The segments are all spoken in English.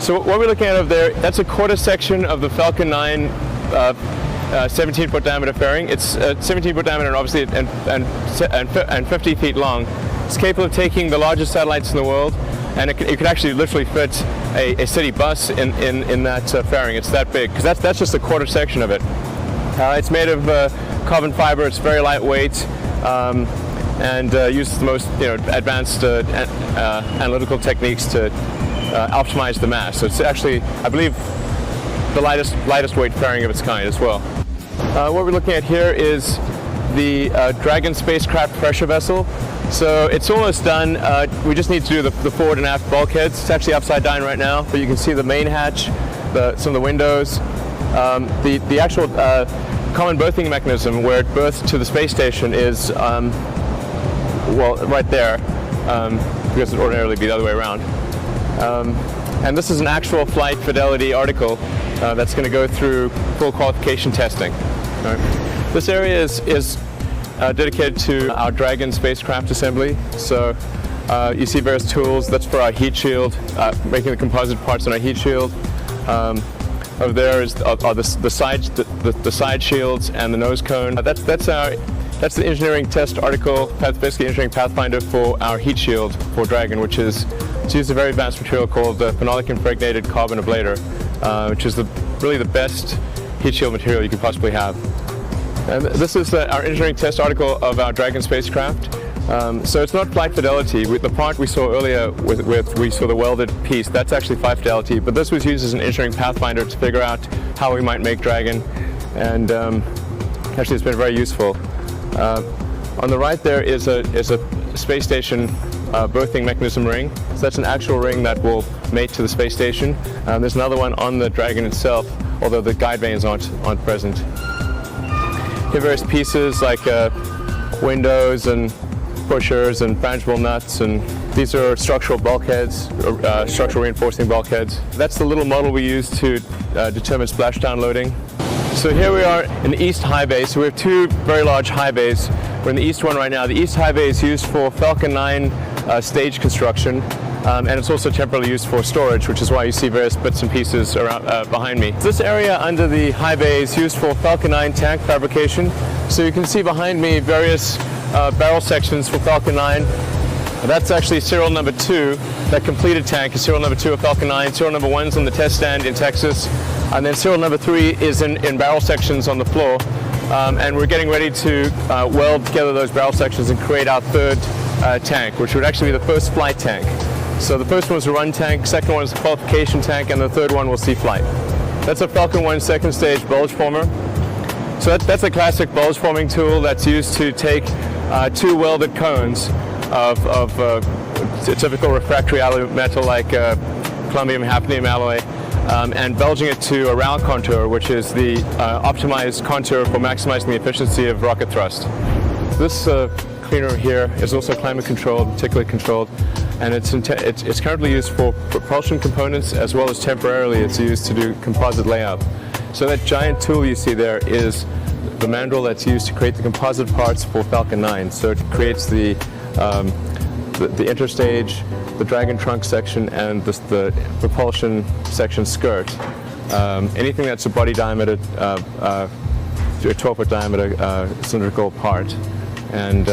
So what we're looking at over there, that's a quarter section of the Falcon 9 17-foot diameter fairing. It's 17-foot diameter and obviously and 50 feet long. It's capable of taking the largest satellites in the world, and it could actually literally fit a city bus in that fairing. It's that big, because that's just a quarter section of it. It's made of carbon fiber. It's very lightweight, and uses the most advanced analytical techniques to optimize the mass. So it's actually, I believe, the lightest weight fairing of its kind as well. What we're looking at here is the Dragon spacecraft pressure vessel. So it's almost done. We just need to do the forward and aft bulkheads. It's actually upside down right now, but you can see the main hatch, some of the windows. The actual common berthing mechanism where it berths to the space station is, well, right there, because it would ordinarily be the other way around. And this is an actual flight fidelity article that's going to go through full qualification testing. Right. This area is dedicated to our Dragon spacecraft assembly. So you see various tools. That's for our heat shield, making the composite parts on our heat shield. Over there are the side shields and the nose cone. That's the engineering test article, basically engineering pathfinder for our heat shield for Dragon, which is to use a very advanced material called the phenolic impregnated carbon ablator, which is really the best heat shield material you could possibly have. And this is our engineering test article of our Dragon spacecraft. So it's not flight fidelity. The part we saw earlier we saw the welded piece, that's actually flight fidelity, but this was used as an engineering pathfinder to figure out how we might make Dragon, and actually it's been very useful. On the right there is a space station berthing mechanism ring. So that's an actual ring that will mate to the space station. There's another one on the Dragon itself, although the guide vanes aren't present. Here are various pieces like windows and pushers and frangible nuts, and these are structural bulkheads, structural reinforcing bulkheads. That's the little model we use to determine splashdown loading. So here we are in the east high bay. So we have two very large high bays. We're in the east one right now. The east high bay is used for Falcon 9 stage construction, and it's also temporarily used for storage, which is why you see various bits and pieces around behind me. This area under the high bay is used for Falcon 9 tank fabrication. So you can see behind me various barrel sections for Falcon 9. That's actually serial number 2. That completed tank is serial number 2 of Falcon 9. Serial number 1 is on the test stand in Texas. And then serial number 3 is in barrel sections on the floor. And we're getting ready to weld together those barrel sections and create our third tank, which would actually be the first flight tank. So the first one was a run tank, second one is a qualification tank, and the third one will see flight. That's a Falcon 1 second stage bulge former. So that's a classic bulge forming tool that's used to take two welded cones of typical refractory alloy metal like chromium hafnium alloy, and bulging it to a round contour, which is the optimized contour for maximizing the efficiency of rocket thrust. This cleaner here is also climate controlled, particularly controlled, and it's currently used for propulsion components, as well as temporarily it's used to do composite layout. So that giant tool you see there is the mandrel that's used to create the composite parts for Falcon 9. So it creates the interstage, the Dragon trunk section, and the propulsion section skirt. Anything that's a body diameter, a 12-foot diameter cylindrical part. And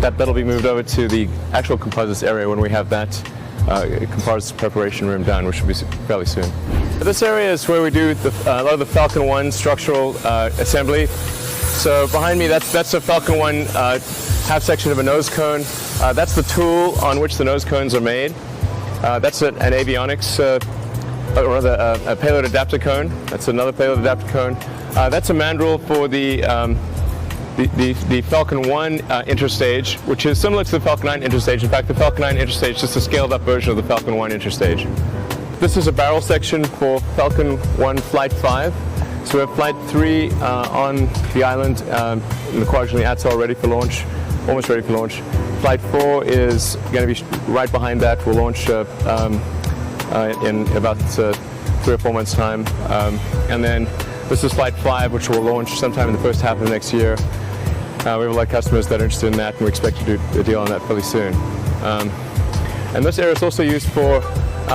that'll be moved over to the actual composites area when we have that composites preparation room done, which will be fairly soon. This area is where we do a lot of the Falcon 1 structural assembly. So behind me, that's a Falcon 1 half section of a nose cone. That's the tool on which the nose cones are made. That's an avionics, or rather a payload adapter cone. That's another payload adapter cone. That's a mandrel for the Falcon 1 interstage, which is similar to the Falcon 9 interstage. In fact, the Falcon 9 interstage is just a scaled up version of the Falcon 1 interstage. This is a barrel section for Falcon 1 Flight 5. So we have Flight 3 on the island in the quadrant Atoll, ready for launch, almost ready for launch. Flight 4 is going to be right behind that. We'll launch in about 3 or 4 months' time. And then this is Flight 5, which will launch sometime in the first half of next year. We have a lot of customers that are interested in that, and we expect to do a deal on that fairly soon. And this area is also used for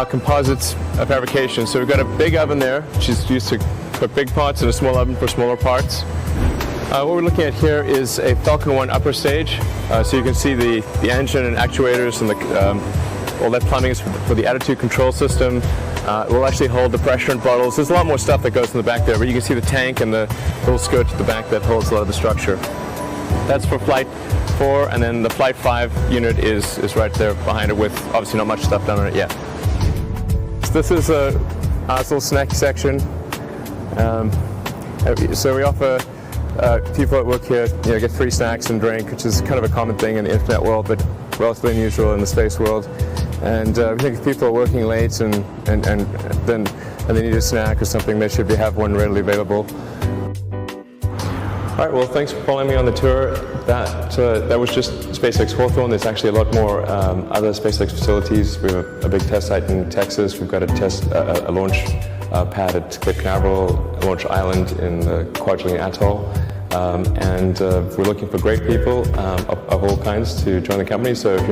composites fabrication. So we've got a big oven there, which is used to cook big pots, and a small oven for smaller parts. What we're looking at here is a Falcon 1 upper stage. So you can see the engine and actuators and all that plumbing is for the attitude control system. It will actually hold the pressure in bottles. There's a lot more stuff that goes in the back there, but you can see the tank and the little skirt at the back that holds a lot of the structure. That's for Flight 4, and then the Flight 5 unit is right there behind it with obviously not much stuff done on it yet. So this is a little snack section. So we offer people that work here get free snacks and drink, which is kind of a common thing in the internet world, but relatively unusual in the space world. And we think if people are working late and they need a snack or something, they should have one readily available. All right, well, thanks for following me on the tour. That was just SpaceX Hawthorne. There's actually a lot more other SpaceX facilities. We have a big test site in Texas. We've got a launch pad at Cape Canaveral, a launch island in the Kwajalein Atoll. And we're looking for great people of all kinds to join the company. So if you're